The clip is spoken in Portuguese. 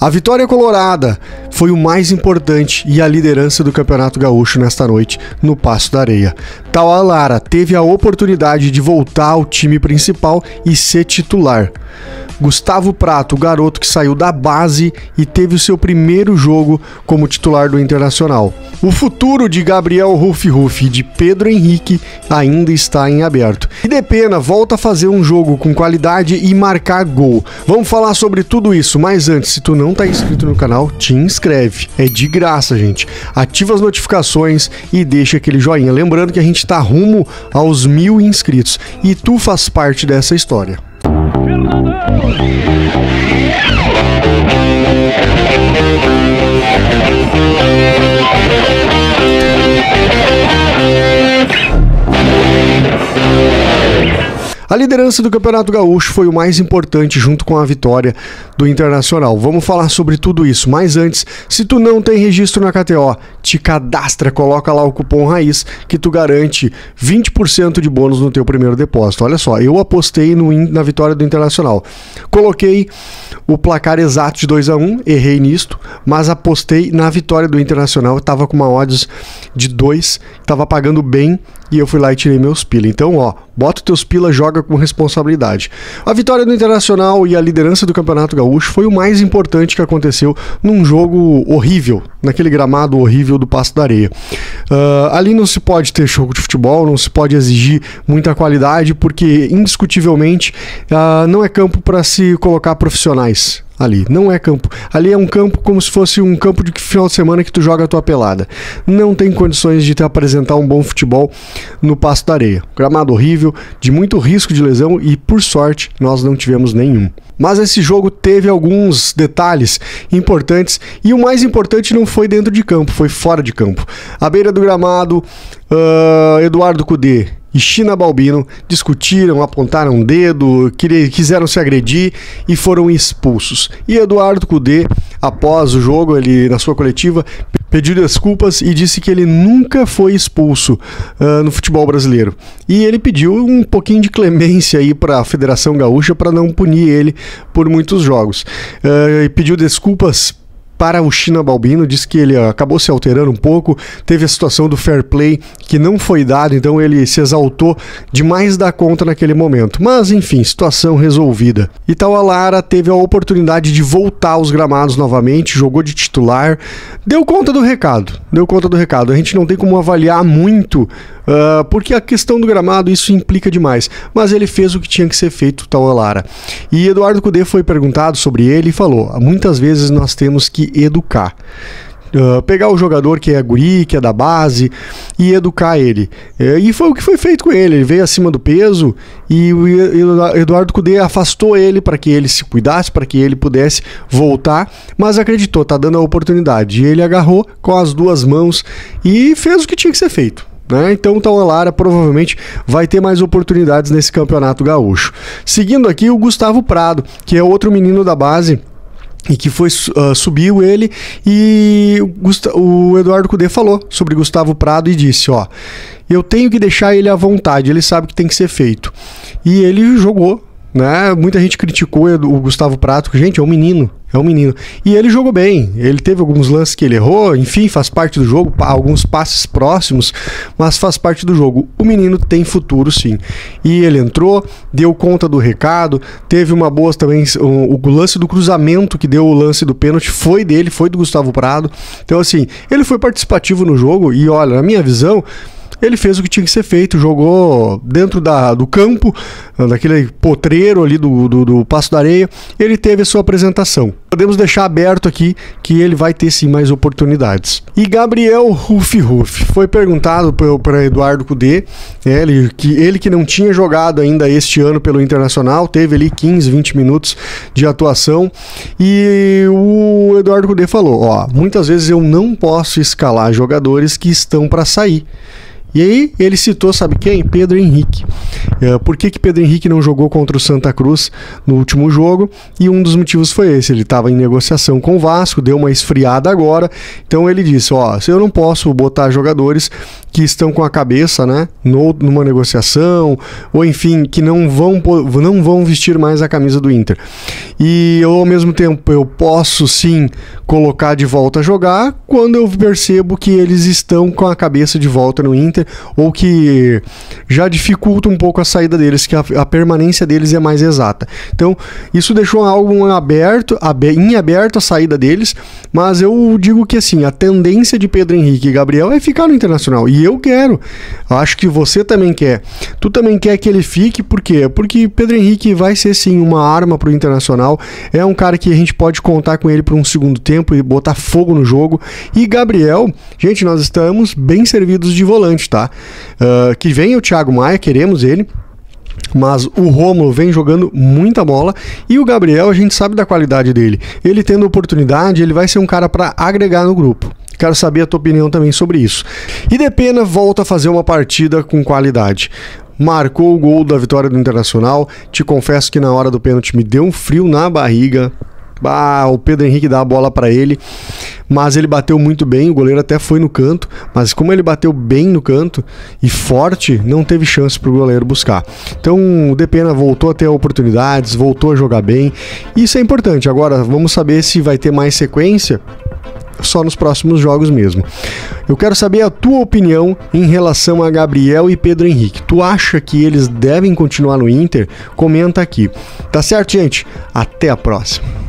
A vitória colorada foi o mais importante e a liderança do Campeonato Gaúcho nesta noite no Passo da Areia. Tauá Lara teve a oportunidade de voltar ao time principal e ser titular. Gustavo Prato, o garoto que saiu da base e teve o seu primeiro jogo como titular do Internacional. O futuro de Gabriel Rufi e de Pedro Henrique ainda está em aberto. E Depena volta a fazer um jogo com qualidade e marcar gol. Vamos falar sobre tudo isso, mas antes, se tu não tá inscrito no canal, te inscreve. É de graça, gente. Ativa as notificações e deixa aquele joinha. Lembrando que a gente tá rumo aos 1000 inscritos e tu faz parte dessa história. A liderança do Campeonato Gaúcho foi o mais importante junto com a vitória do Internacional. Vamos falar sobre tudo isso, mas antes, se tu não tem registro na KTO, te cadastra, coloca lá o cupom RAIZ que tu garante 20% de bônus no teu primeiro depósito. Olha só, eu apostei na vitória do Internacional. Coloquei o placar exato de 2-1, errei nisto, mas apostei na vitória do Internacional, estava com uma odds de 2, estava pagando bem e eu fui lá e tirei meus pila. Então, ó, bota teus pila, joga com responsabilidade. A vitória do Internacional e a liderança do Campeonato Gaúcho foi o mais importante que aconteceu num jogo horrível, naquele gramado horrível do Passo da Areia. Ali não se pode ter jogo de futebol, não se pode exigir muita qualidade, porque indiscutivelmente não é campo para se colocar profissionais. Ali, não é campo. Ali é um campo como se fosse um campo de final de semana que tu joga a tua pelada. Não tem condições de te apresentar um bom futebol no Passo da Areia. Gramado horrível, de muito risco de lesão e, por sorte, nós não tivemos nenhum. Mas esse jogo teve alguns detalhes importantes e o mais importante não foi dentro de campo, foi fora de campo. À beira do gramado, Eduardo Cudê e China Balbino discutiram, apontaram um dedo, quiseram se agredir e foram expulsos. E Eduardo Cudê, após o jogo, ele na sua coletiva, pediu desculpas e disse que ele nunca foi expulso no futebol brasileiro. E ele pediu um pouquinho de clemência aí para a Federação Gaúcha para não punir ele por muitos jogos. E pediu desculpas para o China Balbino, disse que ele acabou se alterando um pouco, teve a situação do fair play que não foi dado, então ele se exaltou demais da conta naquele momento. Mas enfim, situação resolvida. E Tauá Lara teve a oportunidade de voltar aos gramados novamente, jogou de titular, deu conta do recado. A gente não tem como avaliar muito, porque a questão do gramado isso implica demais, mas ele fez o que tinha que ser feito, Tauá Lara. E Eduardo Cudê foi perguntado sobre ele e falou: muitas vezes nós temos que educar. Pegar o jogador que é guri, que é da base e educar ele. E foi o que foi feito com ele. Ele veio acima do peso e o Eduardo Cudê afastou ele para que ele se cuidasse, para que ele pudesse voltar, mas acreditou, tá dando a oportunidade. E ele agarrou com as duas mãos e fez o que tinha que ser feito. Então o Tauá Lara provavelmente vai ter mais oportunidades nesse Campeonato Gaúcho. Seguindo aqui o Gustavo Prado, que é outro menino da base e que subiu ele, e o Eduardo Cudê falou sobre Gustavo Prado e disse: ó, eu tenho que deixar ele à vontade, ele sabe que tem que ser feito. E ele jogou, né? Muita gente criticou o Gustavo Prato, gente, é um menino. E ele jogou bem, ele teve alguns lances que ele errou, enfim, faz parte do jogo, alguns passes próximos, mas faz parte do jogo. O menino tem futuro, sim. E ele entrou, deu conta do recado, teve uma boa também, o lance do cruzamento que deu o lance do pênalti foi dele, foi do Gustavo Prado. Então assim, ele foi participativo no jogo e olha, na minha visão, ele fez o que tinha que ser feito, jogou dentro do campo, daquele potreiro ali do Passo da Areia, ele teve a sua apresentação. Podemos deixar aberto aqui que ele vai ter sim mais oportunidades. E Gabriel Rufi foi perguntado para Eduardo Cudê, ele que não tinha jogado ainda este ano pelo Internacional, teve ali 15, 20 minutos de atuação, e o Eduardo Cudê falou: ó, muitas vezes eu não posso escalar jogadores que estão para sair. E aí ele citou, sabe quem? Pedro Henrique. Por que Pedro Henrique não jogou contra o Santa Cruz no último jogo? E um dos motivos foi esse, ele estava em negociação com o Vasco, deu uma esfriada agora, então ele disse: ó, eu não posso botar jogadores que estão com a cabeça, né, numa negociação, ou enfim, que não vão vestir mais a camisa do Inter. E eu, ao mesmo tempo, eu posso sim colocar de volta a jogar quando eu percebo que eles estão com a cabeça de volta no Inter, ou que já dificulta um pouco a saída deles, que a permanência deles é mais exata. Então, isso deixou algo em aberto a saída deles, mas eu digo que assim, a tendência de Pedro Henrique e Gabriel é ficar no Internacional, e eu quero. Acho que você também quer. Tu também quer que ele fique, por quê? Porque Pedro Henrique vai ser sim uma arma pro Internacional, é um cara que a gente pode contar com ele por um segundo tempo e botar fogo no jogo. E Gabriel, gente, nós estamos bem servidos de volante, tá? Que venha o Thiago Maia, queremos ele, mas o Rômulo vem jogando muita bola, e o Gabriel, a gente sabe da qualidade dele. Ele tendo oportunidade, ele vai ser um cara para agregar no grupo. Quero saber a tua opinião também sobre isso. E Depena volta a fazer uma partida com qualidade. Marcou o gol da vitória do Internacional. Te confesso que na hora do pênalti me deu um frio na barriga. O Pedro Henrique dá a bola para ele, mas ele bateu muito bem, o goleiro até foi no canto, mas como ele bateu bem no canto e forte, não teve chance para o goleiro buscar. Então o Depena voltou a ter oportunidades, voltou a jogar bem, isso é importante. Agora vamos saber se vai ter mais sequência só nos próximos jogos mesmo. Eu quero saber a tua opinião em relação a Gabriel e Pedro Henrique. Tu acha que eles devem continuar no Inter? Comenta aqui. Tá certo, gente? Até a próxima.